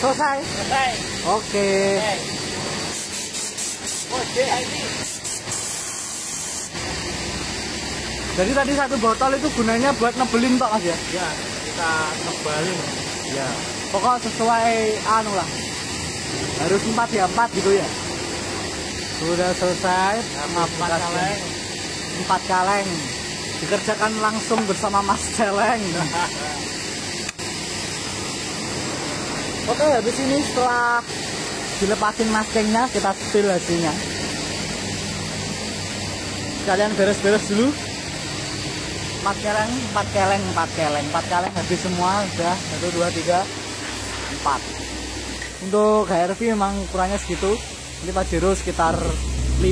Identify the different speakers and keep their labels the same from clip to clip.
Speaker 1: Selesai?
Speaker 2: Selesai.
Speaker 1: Oke.
Speaker 2: Oke, ini.
Speaker 1: Jadi tadi satu botol itu gunanya buat nebelin tok Mas ya?
Speaker 2: Ya, kita nebalin.
Speaker 1: Ya. Pokok sesuai anu lah. Harus 4 ya, 4 gitu ya. Sudah selesai.
Speaker 2: Empat kaleng.
Speaker 1: 4 kaleng. Dikerjakan langsung bersama Mas Celeng. Oke, habis ini setelah dilepasin maskingnya, kita spill hasilnya. Kalian beres-beres dulu. 4 keleng habis semua sudah 1 2 3 4. Untuk HRV memang kurangnya segitu. Ini Pajero sekitar 5.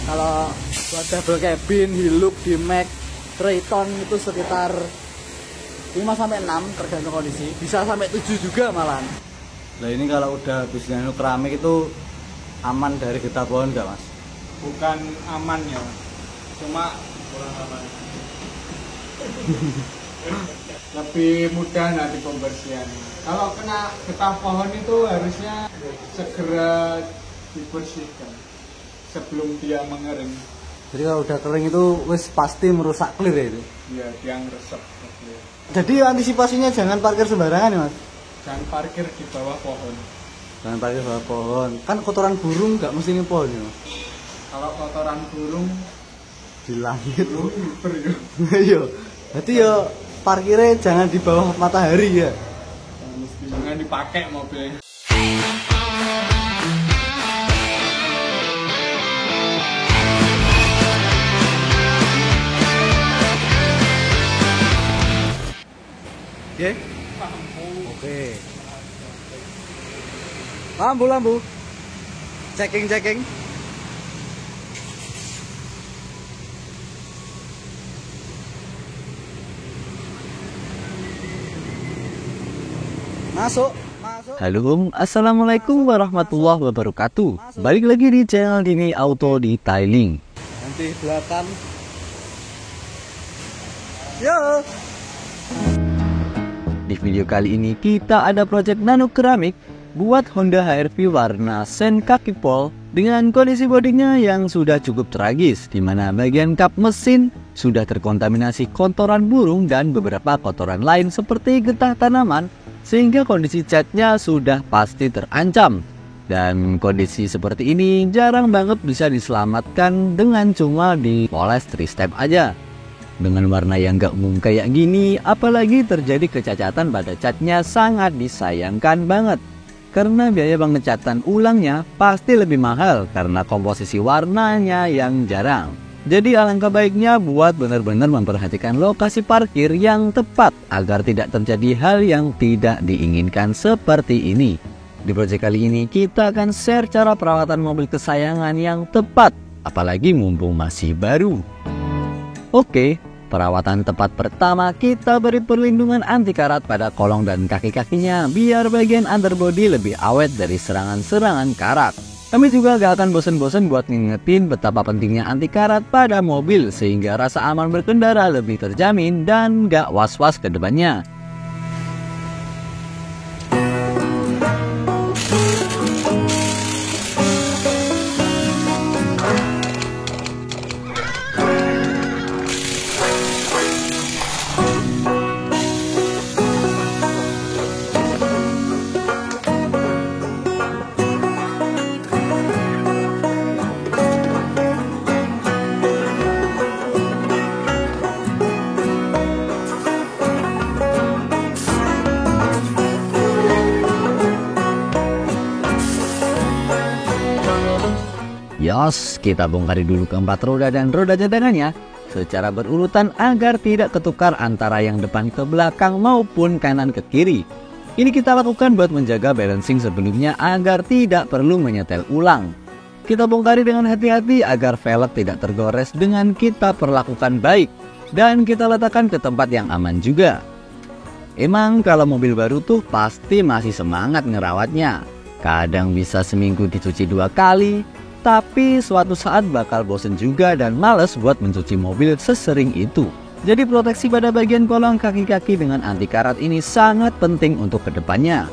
Speaker 1: Kalau buat double cabin, Hilux, D-Max, Triton itu sekitar 5-6 tergantung kondisi. Bisa sampai 7 juga malahan. Nah ini kalau udah habis nano keramik itu aman dari getah pohon nggak Mas?
Speaker 2: Bukan aman ya, cuma kurang aman. Lebih mudah nanti pembersihannya. Kalau kena getah pohon itu harusnya segera dibersihkan sebelum dia mengering.
Speaker 1: Jadi kalau udah kering itu wis pasti merusak clear ya itu?
Speaker 2: Iya, dia ngeresep.
Speaker 1: Jadi antisipasinya jangan parkir sembarangan ya Mas?
Speaker 2: Jangan parkir di bawah pohon.
Speaker 1: Jangan parkir bawah pohon. Kan kotoran burung nggak mesti nih pohon ya Mas?
Speaker 2: Kalau kotoran burung
Speaker 1: Di langit.
Speaker 2: luber ya.
Speaker 1: Iya. Berarti ya parkirnya jangan di bawah matahari ya.
Speaker 2: Mesti jangan dipakai mobilnya.
Speaker 1: Oke. Oke. Lampu. Checking. Masuk.
Speaker 3: Halo, assalamualaikum warahmatullahi wabarakatuh. Balik lagi di channel Dini Auto Detailing.
Speaker 1: Nanti belakang. Yo.
Speaker 3: Di video kali ini kita ada project nano keramik buat Honda HR-V warna sen kaki pol dengan kondisi bodinya yang sudah cukup tragis, di mana bagian kap mesin sudah terkontaminasi kotoran burung dan beberapa kotoran lain seperti getah tanaman, sehingga kondisi catnya sudah pasti terancam. Dan kondisi seperti ini jarang banget bisa diselamatkan dengan cuma dipoles 3 step aja. Dengan warna yang gak umum kayak gini, apalagi terjadi kecacatan pada catnya sangat disayangkan banget. Karena biaya pengecatan ulangnya pasti lebih mahal karena komposisi warnanya yang jarang. Jadi alangkah baiknya buat benar-benar memperhatikan lokasi parkir yang tepat agar tidak terjadi hal yang tidak diinginkan seperti ini. Di project kali ini kita akan share cara perawatan mobil kesayangan yang tepat, apalagi mumpung masih baru. Oke, perawatan tepat pertama kita beri perlindungan anti karat pada kolong dan kaki-kakinya biar bagian underbody lebih awet dari serangan-serangan karat. Kami juga gak akan bosan-bosan buat ngingetin betapa pentingnya anti karat pada mobil sehingga rasa aman berkendara lebih terjamin dan gak was-was ke depannya. Yos, kita bongkari dulu keempat roda dan roda cadangannya secara berurutan agar tidak ketukar antara yang depan ke belakang maupun kanan ke kiri. Ini kita lakukan buat menjaga balancing sebelumnya agar tidak perlu menyetel ulang. Kita bongkari dengan hati-hati agar velg tidak tergores dengan kita perlakukan baik dan kita letakkan ke tempat yang aman juga. Emang kalau mobil baru tuh pasti masih semangat ngerawatnya. Kadang bisa seminggu dicuci 2 kali. Tapi suatu saat bakal bosen juga dan males buat mencuci mobil sesering itu. Jadi proteksi pada bagian kolong kaki-kaki dengan anti karat ini sangat penting untuk kedepannya.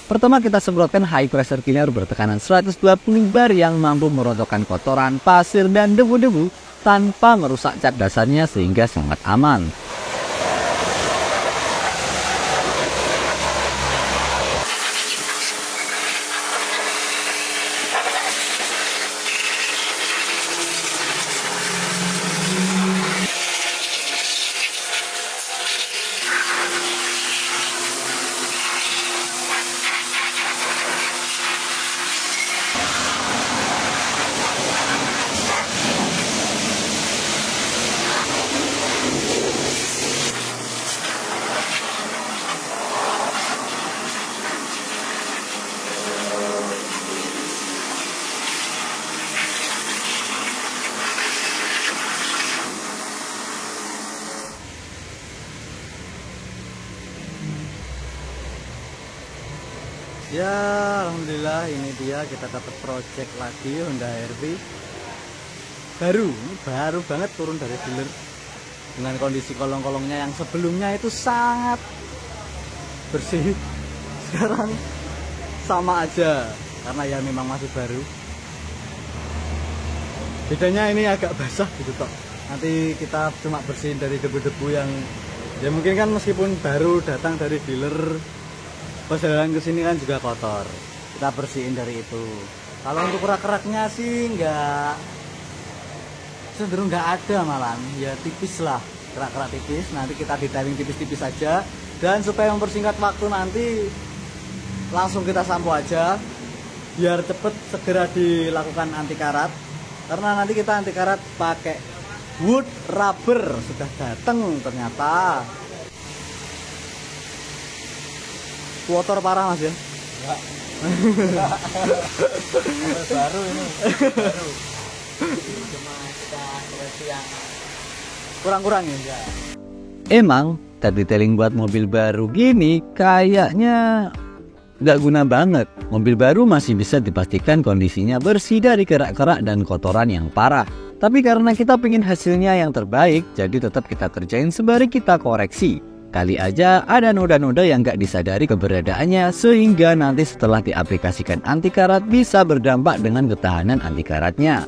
Speaker 3: Pertama kita semprotkan high pressure cleaner bertekanan 120 bar yang mampu merontokkan kotoran, pasir, dan debu-debu tanpa merusak cat dasarnya sehingga sangat aman.
Speaker 1: Ya, alhamdulillah ini dia kita dapat project lagi Honda HR-V baru. Ini baru banget turun dari dealer dengan kondisi kolong-kolongnya yang sebelumnya itu sangat bersih. Sekarang sama aja karena ya memang masih baru. Bedanya ini agak basah gitu toh. Nanti kita cuma bersihin dari debu-debu yang ya mungkin kan meskipun baru datang dari dealer, perjalanan ke sini kan juga kotor. Kita bersihin dari itu. Kalau untuk kerak-keraknya sih cenderung nggak ada malahan. Ya tipis lah, kerak-kerak tipis. Nanti kita detailing tipis-tipis saja. Dan supaya mempersingkat waktu nanti langsung kita sampo aja. Biar cepet segera dilakukan anti karat. Karena nanti kita anti karat pakai wood rubber. Sudah datang ternyata. Kotor parah mas ya? Enggak. Baru ini. Baru. Cuma kita koreksi yang kurang-kurang ya.
Speaker 3: Emang cat detailing buat mobil baru gini kayaknya nggak guna banget. Mobil baru masih bisa dipastikan kondisinya bersih dari kerak-kerak dan kotoran yang parah. Tapi karena kita pengen hasilnya yang terbaik, jadi tetap kita kerjain sembari kita koreksi. Kali aja ada noda-noda yang nggak disadari keberadaannya sehingga nanti setelah diaplikasikan anti karat bisa berdampak dengan ketahanan anti karatnya.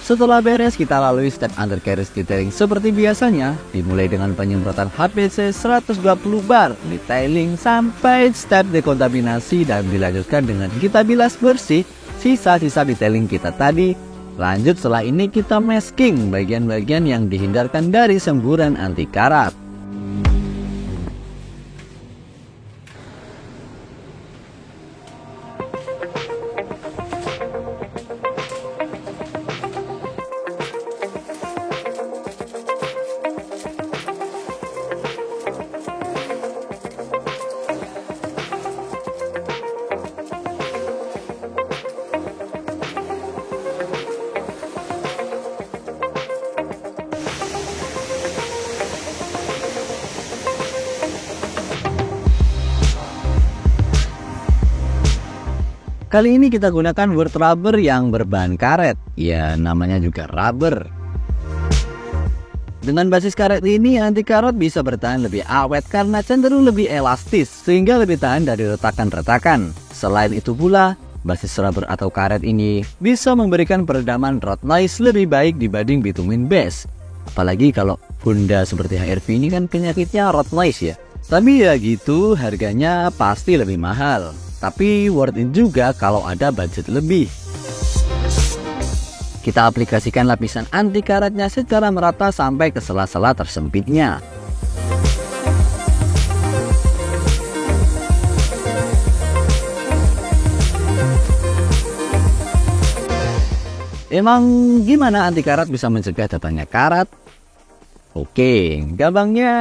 Speaker 3: Setelah beres, kita lalui step undercarriage detailing seperti biasanya, dimulai dengan penyemprotan HPC 120 bar, detailing sampai step dekontaminasi, dan dilanjutkan dengan kita bilas bersih sisa-sisa detailing kita tadi. Lanjut setelah ini kita masking bagian-bagian yang dihindarkan dari semburan anti karat. Kali ini kita gunakan word rubber yang berbahan karet. Ya, namanya juga rubber. Dengan basis karet ini, anti karat bisa bertahan lebih awet karena cenderung lebih elastis, sehingga lebih tahan dari retakan-retakan. Selain itu pula, basis rubber atau karet ini bisa memberikan peredaman road noise lebih baik dibanding bitumen base. Apalagi kalau Honda seperti HR-V ini kan penyakitnya road noise ya. Tapi ya gitu, harganya pasti lebih mahal. Tapi worth it juga kalau ada budget lebih. Kita aplikasikan lapisan anti karatnya secara merata sampai ke sela-sela tersempitnya. Emang gimana anti karat bisa mencegah datangnya karat? Oke, gampangnya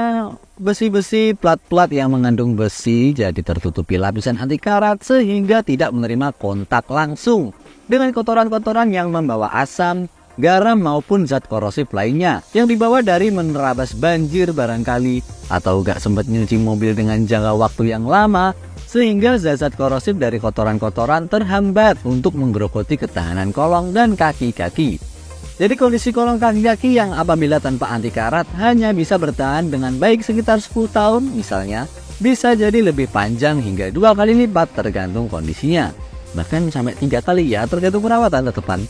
Speaker 3: besi-besi plat-plat yang mengandung besi jadi tertutupi lapisan anti karat sehingga tidak menerima kontak langsung dengan kotoran-kotoran yang membawa asam, garam maupun zat korosif lainnya yang dibawa dari menerabas banjir barangkali atau gak sempat nyuci mobil dengan jangka waktu yang lama sehingga zat-zat korosif dari kotoran-kotoran terhambat untuk menggerogoti ketahanan kolong dan kaki-kaki. Jadi kondisi kolong kaki-kaki yang apabila tanpa anti karat hanya bisa bertahan dengan baik sekitar 10 tahun misalnya, bisa jadi lebih panjang hingga 2 kali lipat tergantung kondisinya. Bahkan sampai 3 kali ya tergantung perawatan tetepan.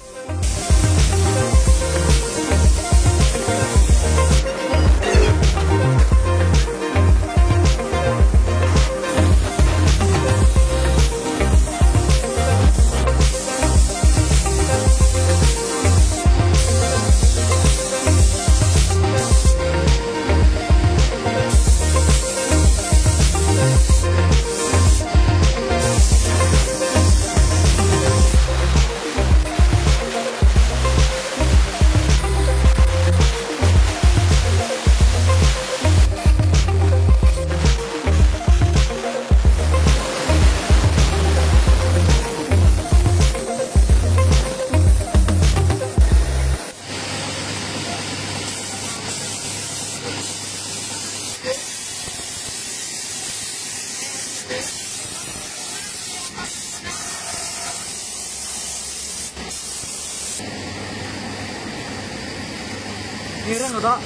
Speaker 1: Miring lho, Tok.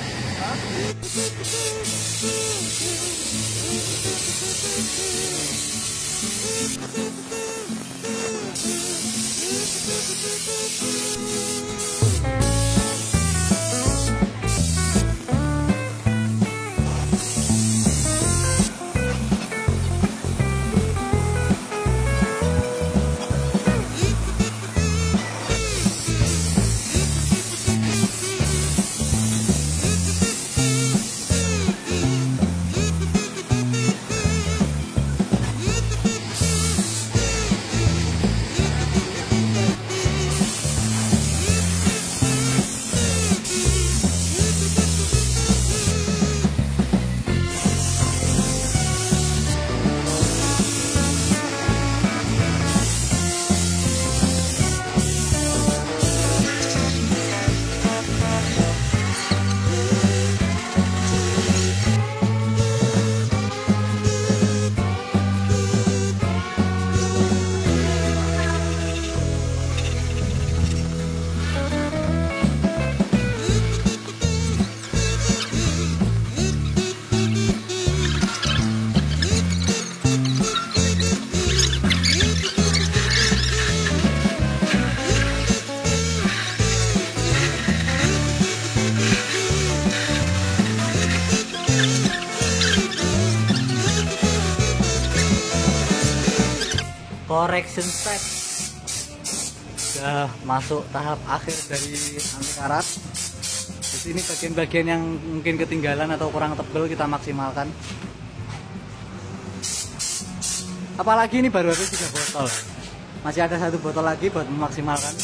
Speaker 1: correction step. Sudah masuk tahap akhir dari anti karat. Di sini bagian-bagian yang mungkin ketinggalan atau kurang tebal kita maksimalkan. Apalagi ini baru habis 3 botol. Masih ada 1 botol lagi buat memaksimalkan.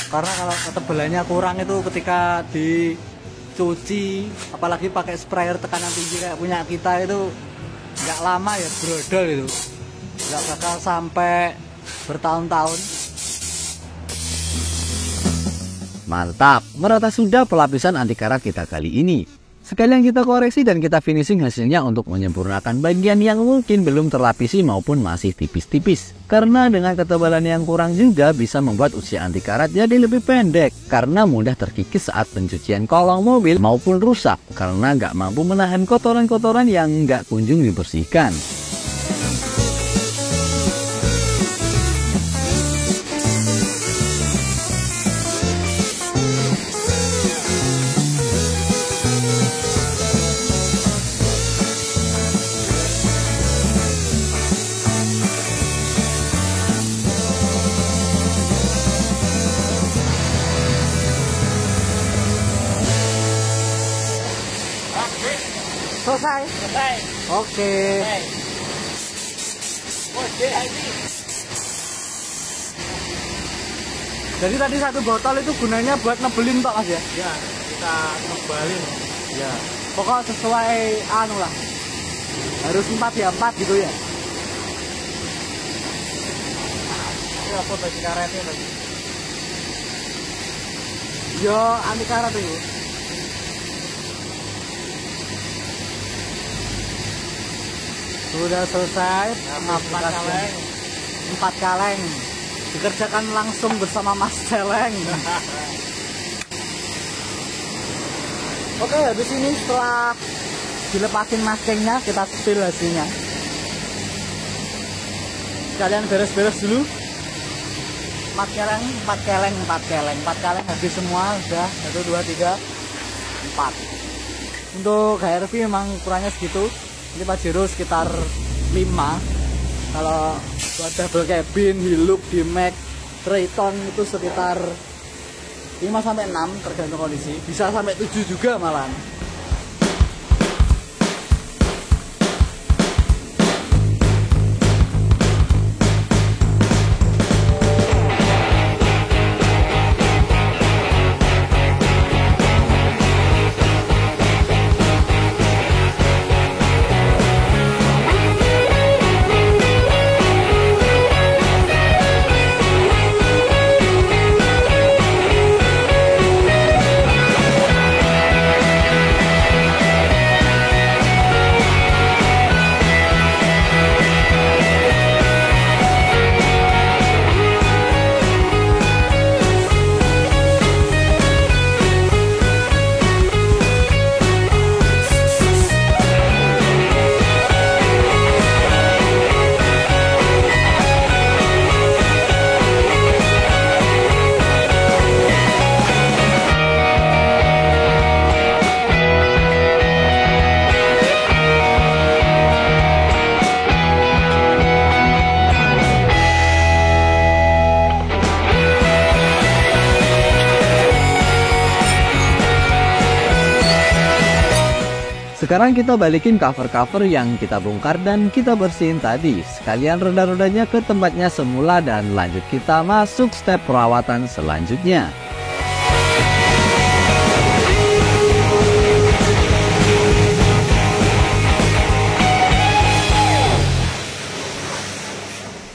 Speaker 1: Karena kalau ketebalannya kurang itu ketika dicuci, apalagi pakai sprayer tekanan tinggi kayak punya kita itu nggak lama ya brodol itu. Nggak bakal sampai bertahun-tahun.
Speaker 3: Mantap, merata sudah pelapisan anti karat kita kali ini. Sekalian kita koreksi dan kita finishing hasilnya untuk menyempurnakan bagian yang mungkin belum terlapisi maupun masih tipis-tipis. Karena dengan ketebalan yang kurang juga bisa membuat usia anti karat jadi lebih pendek. Karena mudah terkikis saat pencucian kolong mobil maupun rusak. Karena nggak mampu menahan kotoran-kotoran yang nggak kunjung dibersihkan.
Speaker 1: Selesai?
Speaker 2: Selesai.
Speaker 1: Oke. Jadi tadi 1 botol itu gunanya buat nebelin Pak Mas ya?
Speaker 2: Ya, kita tebalin.
Speaker 1: Ya. Pokok sesuai anu lah. Harus 4 ya 4 gitu ya.
Speaker 2: Ini apa bagi karetnya tadi?
Speaker 1: Yo anti karat itu. Sudah selesai pengaplikasian 4 kaleng. Dikerjakan langsung bersama Mas Celeng. Oke, habis ini setelah dilepasin maskingnya kita spill hasilnya. Kalian beres-beres dulu. 4 kaleng habis semua sudah 1 2 3 4. Untuk HRV memang kurangnya segitu. Ini Pajero sekitar 5. Kalau buat double cabin, Hilux, D-Max, Triton itu sekitar 5-6 tergantung kondisi. Bisa sampai 7 juga malahan.
Speaker 3: Sekarang kita balikin cover-cover yang kita bongkar dan kita bersihin tadi. Sekalian roda-rodanya ke tempatnya semula dan lanjut kita masuk step perawatan selanjutnya.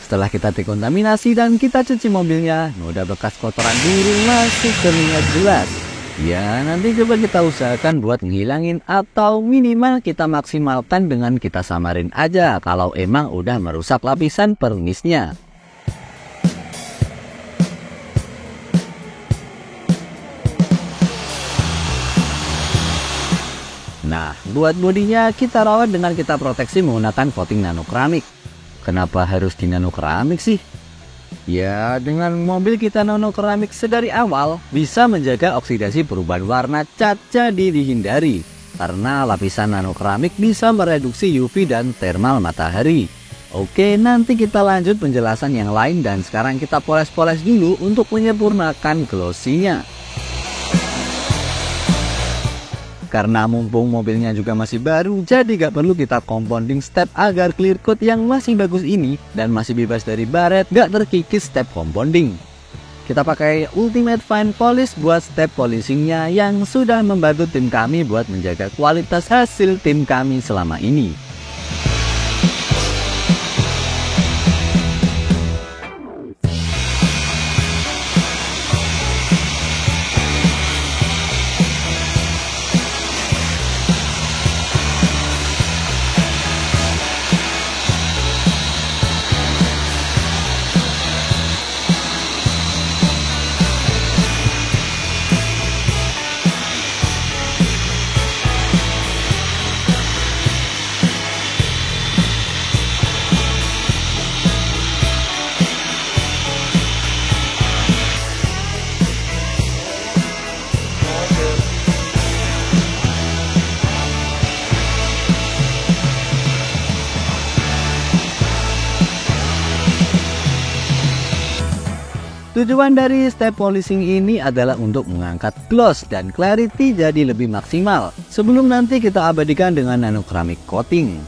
Speaker 3: Setelah kita dekontaminasi dan kita cuci mobilnya, noda bekas kotoran burung masih terlihat jelas. Ya, nanti coba kita usahakan buat ngilangin atau minimal kita maksimalkan dengan kita samarin aja kalau emang udah merusak lapisan pernisnya. Nah, buat bodinya kita rawat dengan kita proteksi menggunakan coating nanokeramik. Kenapa harus di nanokeramik sih? Ya, dengan mobil kita nanokeramik sedari awal bisa menjaga oksidasi perubahan warna cat jadi dihindari. Karena lapisan nanokeramik bisa mereduksi UV dan thermal matahari. Oke, nanti kita lanjut penjelasan yang lain dan sekarang kita poles-poles dulu untuk menyempurnakan glossy-nya. Karena mumpung mobilnya juga masih baru, jadi gak perlu kita compounding step agar clear coat yang masih bagus ini dan masih bebas dari baret gak terkikis step compounding. Kita pakai Ultimate Fine Polish buat step polishingnya yang sudah membantu tim kami buat menjaga kualitas hasil tim kami selama ini. Tujuan dari step polishing ini adalah untuk mengangkat gloss dan clarity jadi lebih maksimal sebelum nanti kita abadikan dengan nano keramik coating.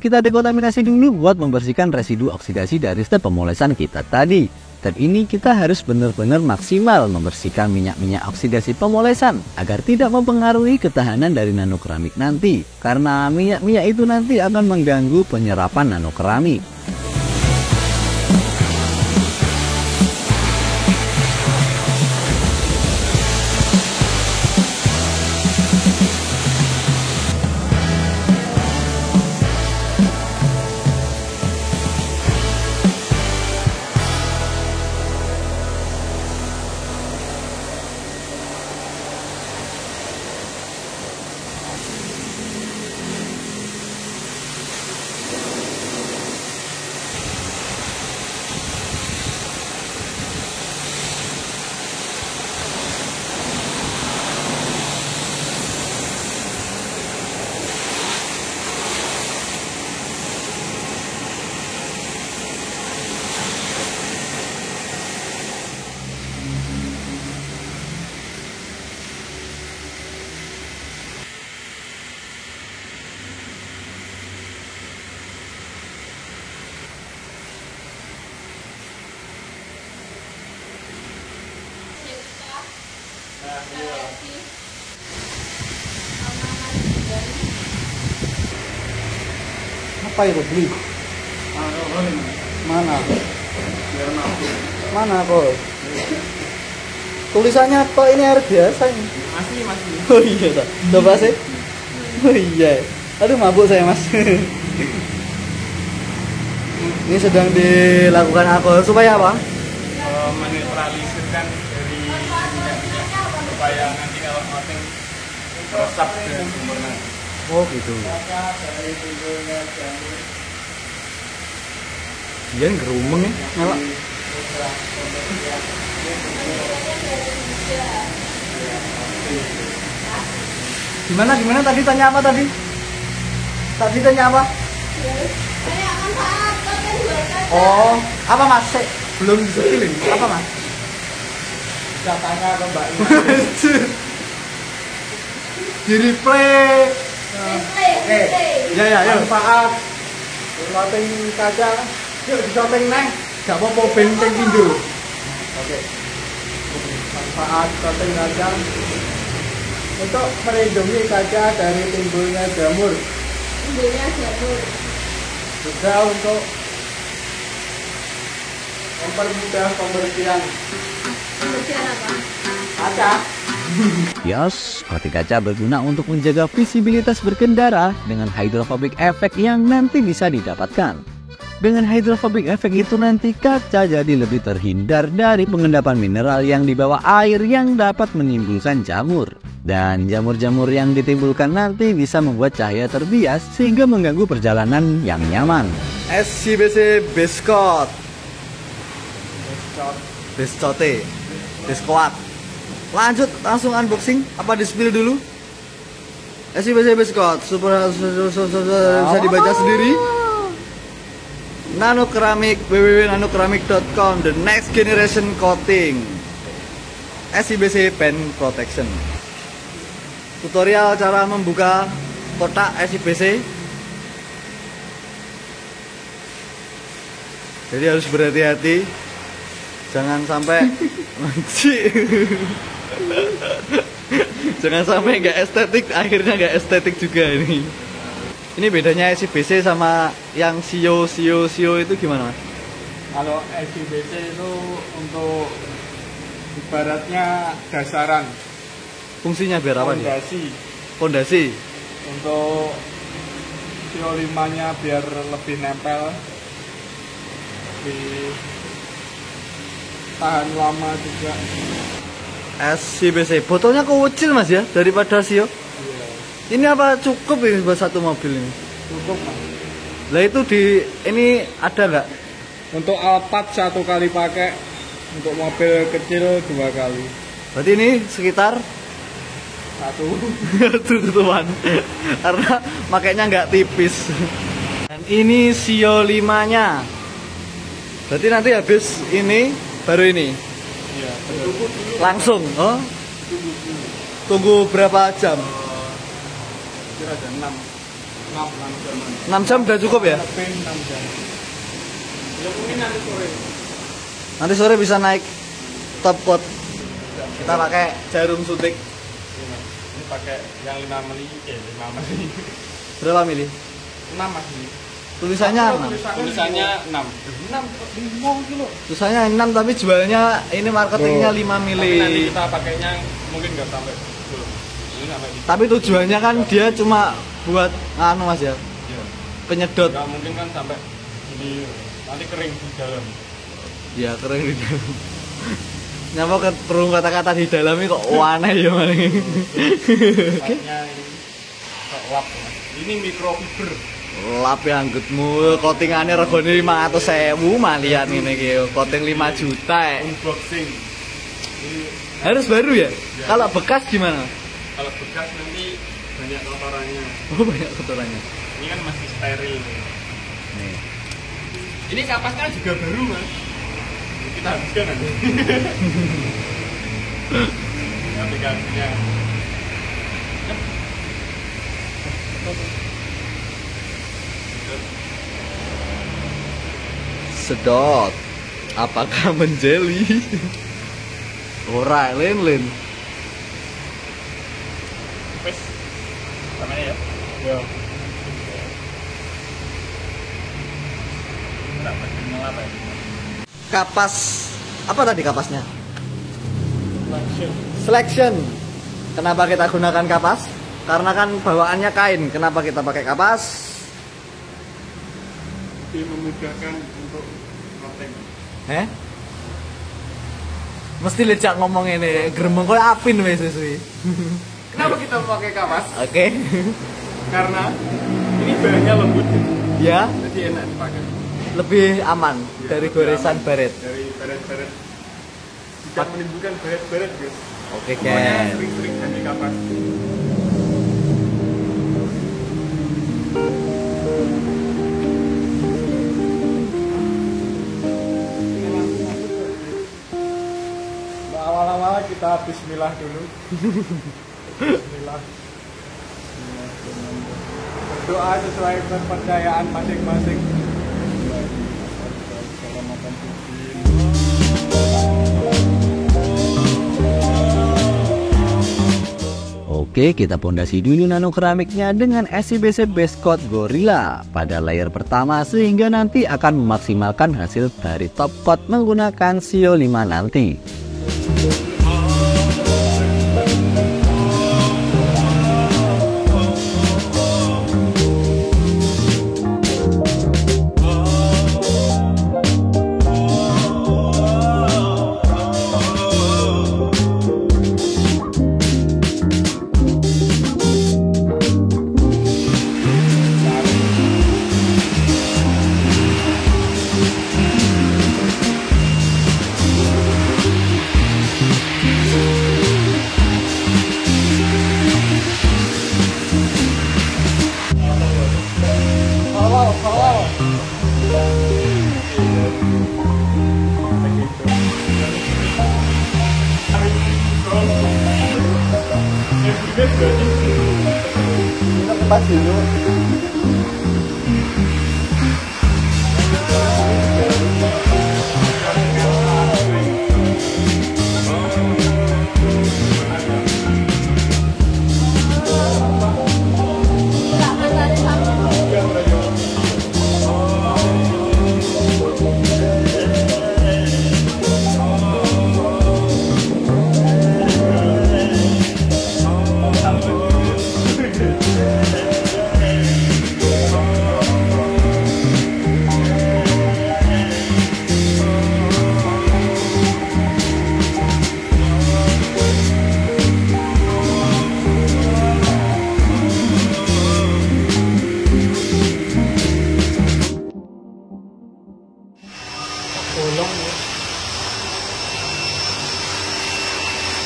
Speaker 3: Kita dekontaminasi dulu buat membersihkan residu oksidasi dari step pemolesan kita tadi. Step ini kita harus benar-benar maksimal membersihkan minyak-minyak oksidasi pemolesan agar tidak mempengaruhi ketahanan dari nano keramik nanti. Karena minyak-minyak itu nanti akan mengganggu penyerapan nano keramik.
Speaker 1: Apa itu beli? Mana? Mana kok? Tulisannya kok ini air biasa ini?
Speaker 2: Masih.
Speaker 1: Oh iya tak? Coba sih. Oh iya. Aduh mabuk saya mas. Ini sedang dilakukan alkohol supaya apa?
Speaker 2: Menetralisir kan dari minyak-minyak supaya nanti kalau coating meresap ke sempurna.
Speaker 1: Oh gitu. Dia ngerumeng ya, nyala. Gimana tadi tanya apa tadi? Tadi tanya apa?
Speaker 4: Tanya manfaat konten buat kaca.
Speaker 1: Oh, apa mas? Belum disetilin. Apa mas?
Speaker 2: Datanya ke Mbak
Speaker 1: Di replay.
Speaker 4: Replay.
Speaker 1: Ya, yuk.
Speaker 2: manfaat coating kaca. Yuk di coating neng.
Speaker 1: Gak apa-apa benteng pindu.
Speaker 2: Oke. Manfaat coating kaca untuk melindungi kaca dari timbulnya jamur,
Speaker 4: Timbulnya jamur.
Speaker 2: juga untuk mempermudah pembersihan
Speaker 4: Pembersihan apa?
Speaker 2: kaca.
Speaker 3: Yes, coating kaca berguna untuk menjaga visibilitas berkendara dengan hydrophobic effect yang nanti bisa didapatkan. Dengan hydrophobic effect itu nanti kaca jadi lebih terhindar dari pengendapan mineral yang dibawa air yang dapat menimbulkan jamur. Dan jamur-jamur yang ditimbulkan nanti bisa membuat cahaya terbias sehingga mengganggu perjalanan yang nyaman.
Speaker 1: SCBC Beskot. Beskote. Beskoat. Lanjut langsung unboxing. Apa di spill dulu? SCBC Beskot. Bisa dibaca sendiri. Nano Keramik, www.nanokeramik.com, the next generation coating. SCBC Pen Protection. Tutorial cara membuka kotak SCBC. Jadi harus berhati-hati, jangan sampai jangan sampai nggak estetik, akhirnya nggak estetik juga ini. Ini bedanya SCBC sama yang Sio itu gimana, Mas?
Speaker 2: Kalau SCBC itu untuk ibaratnya dasaran,
Speaker 1: Fungsinya biar apa nih? Pondasi.
Speaker 2: Untuk CO5-nya biar lebih nempel, lebih tahan lama juga.
Speaker 1: SCBC, botolnya kecil Mas ya daripada Sio.
Speaker 2: Iya,
Speaker 1: Ini apa cukup ini buat satu mobil ini?
Speaker 2: cukup Mas.
Speaker 1: Lah itu di ini ada nggak?
Speaker 2: Untuk Alphard 1 kali pakai, untuk mobil kecil 2 kali.
Speaker 1: Berarti ini sekitar
Speaker 2: Satu.
Speaker 1: tutupan karena makanya nggak tipis. Dan ini Sio 5-nya. Berarti nanti habis ini baru ini
Speaker 2: Iya,
Speaker 1: langsung. Oh, tunggu berapa jam?
Speaker 2: kira ada 6 jam.
Speaker 1: 6 jam udah cukup ya?
Speaker 2: Lebih 6 jam. Ya mungkin nanti sore.
Speaker 1: Nanti sore bisa naik top coat. Kita pakai jarum suntik.
Speaker 2: Ini pakai yang 5 mili, 5 mili.
Speaker 1: Berapa mili?
Speaker 2: 6 Mas ini.
Speaker 1: Tulisannya 6.
Speaker 2: Tulisannya 6. 5 kilo.
Speaker 1: Tulisannya 6 tapi jualnya ini marketingnya 5
Speaker 2: Tapi nanti
Speaker 1: mili.
Speaker 2: kita pakainya mungkin nggak sampai 10. Ini sampai gitu.
Speaker 1: Tapi tujuannya kan dia cuma buat anu Mas ya,
Speaker 2: Iya.
Speaker 1: penyedot.
Speaker 2: Nggak mungkin kan sampai ini nanti kering di dalam.
Speaker 1: Ya keren di dalam. Nyapa perlu kata-kata di dalam ini kok aneh ya Mas.
Speaker 2: Pakainya ini kok lap. Mas. Ini microfiber.
Speaker 1: Lap ya anggutmu, coatingannya regane 500.000 malian ini iki. Coating 5 juta.
Speaker 2: Unboxing. Ini
Speaker 1: Harus baru ya? Kalau bekas gimana?
Speaker 2: kalau bekas nanti banyak kotorannya.
Speaker 1: Oh banyak kotorannya.
Speaker 2: Ini kan masih steril.
Speaker 1: Nih.
Speaker 2: Ini kapasnya juga baru Mas. Kita habiskan nanti. Aplikasinya.
Speaker 1: Sedot. Apakah menjeli? Ora, lin.
Speaker 2: Wes. Sama ya. Ya. Enggak pakai ngelap ya.
Speaker 1: Kapas. Apa tadi kapasnya?
Speaker 2: Langsung.
Speaker 1: Selection. Kenapa kita gunakan kapas? Karena kan bawaannya kain. Kenapa kita pakai kapas?
Speaker 2: Lebih memudahkan untuk coating.
Speaker 1: Mesti lecak ngomong ini, gremeng koyo apin wis suwi.
Speaker 2: Kenapa kita pakai kapas?
Speaker 1: Oke.
Speaker 2: Karena ini bahannya lembut,
Speaker 1: Ya,
Speaker 2: jadi enak dipakai.
Speaker 1: lebih aman dari
Speaker 2: lebih
Speaker 1: goresan
Speaker 2: aman.
Speaker 1: baret.
Speaker 2: Dari baret-baret. Tidak menimbulkan baret-baret, guys.
Speaker 1: Oke,
Speaker 2: Pokoknya
Speaker 1: Ken.
Speaker 2: sering-sering ganti kapas. Awal-awal kita bismillah dulu. Bismillah. Berdoa sesuai kepercayaan masing-masing.
Speaker 3: Oke, kita pondasi dulu nano keramiknya dengan SCBC Base Coat Gorilla pada layer pertama sehingga nanti akan memaksimalkan hasil dari top coat menggunakan Sio 5 nanti.
Speaker 1: Kita kepas dulu.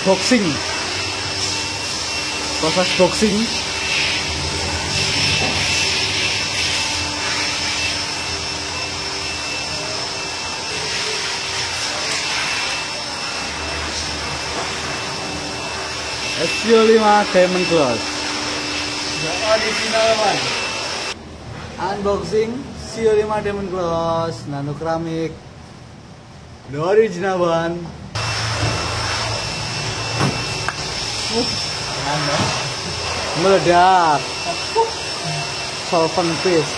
Speaker 1: Boxing, proses boxing. SCO5 Diamond Gloss.
Speaker 2: Original one.
Speaker 1: Unboxing SCO5 Diamond Gloss nano keramik. The original one. Meledak. Solvent paste.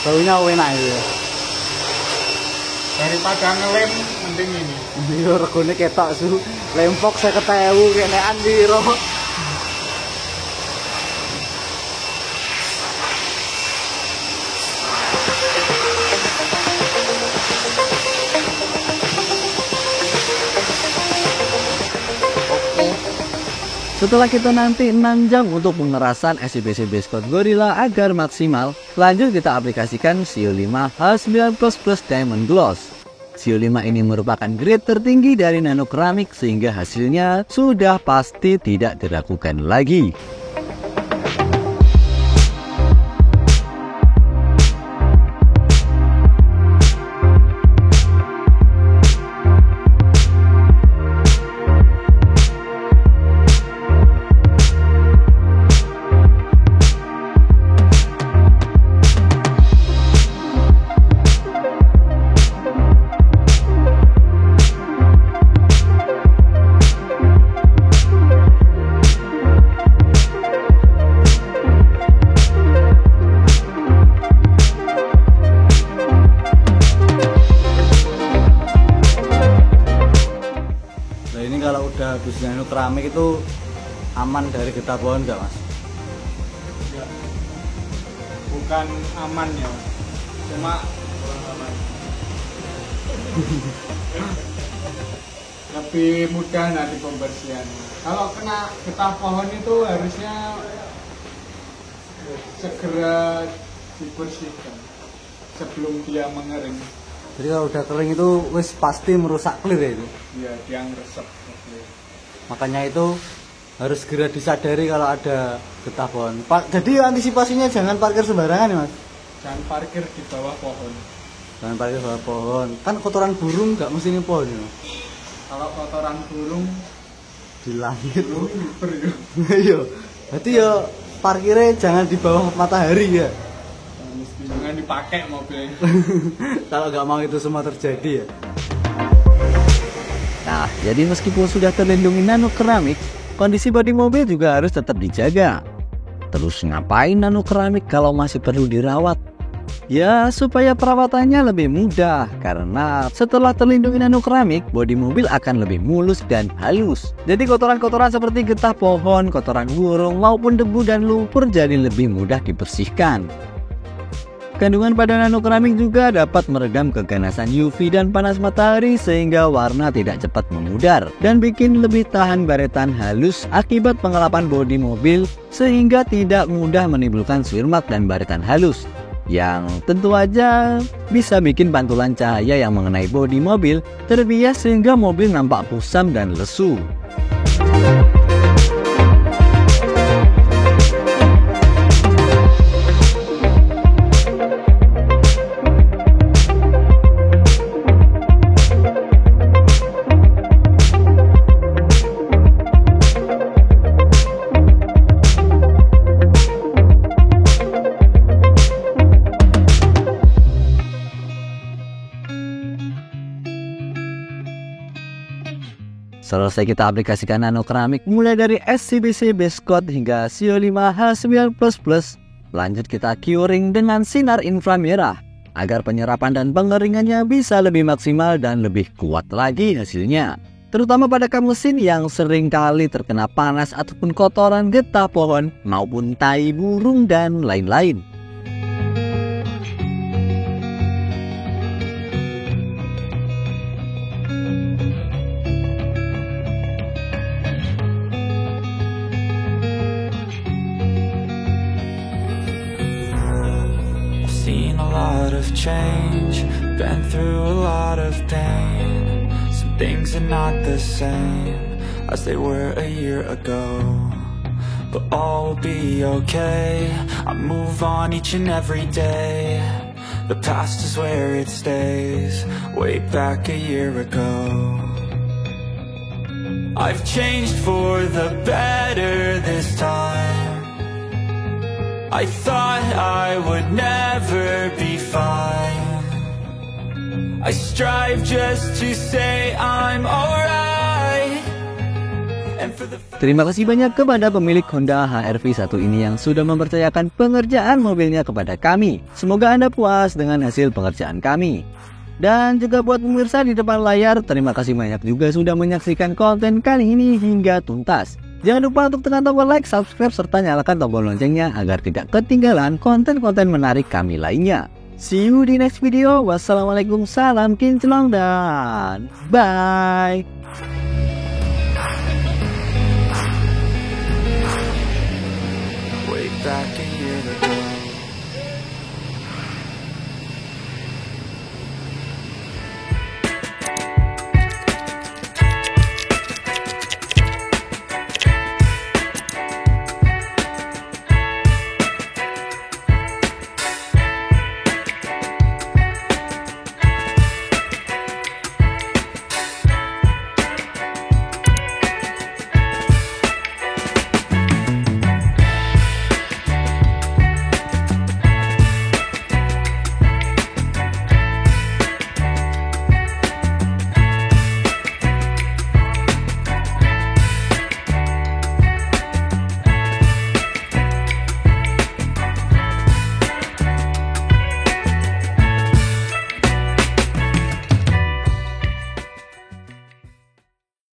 Speaker 1: Baunya enak ya.
Speaker 2: Daripada ngelem mending ini.
Speaker 1: Biro regone ketok su. Lempok 50.000 kenean biro.
Speaker 3: Setelah kita nanti 6 jam untuk pengerasan SIBC Base Coat Gorilla agar maksimal, lanjut kita aplikasikan SCO5 H9 Plus Diamond Gloss. SCO5 ini merupakan grade tertinggi dari nano keramik sehingga hasilnya sudah pasti tidak diragukan lagi.
Speaker 1: Kalau udah habis nano keramik itu aman dari getah pohon nggak mas?
Speaker 2: Ya. Bukan aman ya, cuma aman. Lebih mudah nanti pembersihan. Kalau kena getah pohon itu harusnya segera dibersihkan sebelum dia mengering.
Speaker 1: Jadi kalau udah kering itu wis pasti merusak clear ya itu?
Speaker 2: Iya, dia resep.
Speaker 1: Makanya itu harus segera disadari kalau ada getah pohon. Jadi antisipasinya jangan parkir sembarangan ya mas?
Speaker 2: Jangan parkir di bawah pohon.
Speaker 1: Jangan parkir di bawah pohon. Kan kotoran burung nggak mesti ini pohon ya mas?
Speaker 2: Kalau kotoran burung
Speaker 1: di langit.
Speaker 2: Iya.
Speaker 1: Berarti ya parkirnya jangan di bawah matahari ya?
Speaker 2: Jangan dipakai mobilnya.
Speaker 1: Kalau nggak mau itu semua terjadi ya.
Speaker 3: Nah, jadi meskipun sudah terlindungi nano keramik, kondisi bodi mobil juga harus tetap dijaga. Terus ngapain nano keramik kalau masih perlu dirawat? Ya, supaya perawatannya lebih mudah, karena setelah terlindungi nano keramik, bodi mobil akan lebih mulus dan halus. Jadi kotoran-kotoran seperti getah pohon, kotoran burung, maupun debu dan lumpur jadi lebih mudah dibersihkan. Kandungan pada nano keramik juga dapat meredam keganasan UV dan panas matahari sehingga warna tidak cepat memudar dan bikin lebih tahan baretan halus akibat pengelapan bodi mobil sehingga tidak mudah menimbulkan swirmat dan baretan halus yang tentu aja bisa bikin pantulan cahaya yang mengenai bodi mobil terbias sehingga mobil nampak kusam dan lesu. Selesai kita aplikasikan nano keramik mulai dari SCBC base coat hingga CO5 H9++. Lanjut kita curing dengan sinar inframerah agar penyerapan dan pengeringannya bisa lebih maksimal dan lebih kuat lagi hasilnya. Terutama pada kap mesin yang sering kali terkena panas ataupun kotoran getah pohon maupun tai burung dan lain-lain.
Speaker 5: Seen a lot of change, been through a lot of pain. Some things are not the same as they were a year ago, but all will be okay. I move on each and every day. The past is where it stays, way back a year ago. I've changed for the better this time. I thought I would never be fine. I strive just to say I'm alright. And for the
Speaker 3: Terima kasih banyak kepada pemilik Honda HR-V 1 ini yang sudah mempercayakan pengerjaan mobilnya kepada kami. Semoga Anda puas dengan hasil pengerjaan kami. Dan juga buat pemirsa di depan layar, terima kasih banyak juga sudah menyaksikan konten kali ini hingga tuntas. Jangan lupa untuk tekan tombol like, subscribe, serta nyalakan tombol loncengnya agar tidak ketinggalan konten-konten menarik kami lainnya. See you di next video. Wassalamualaikum, salam kinclong, dan bye.
Speaker 5: way back a year ago.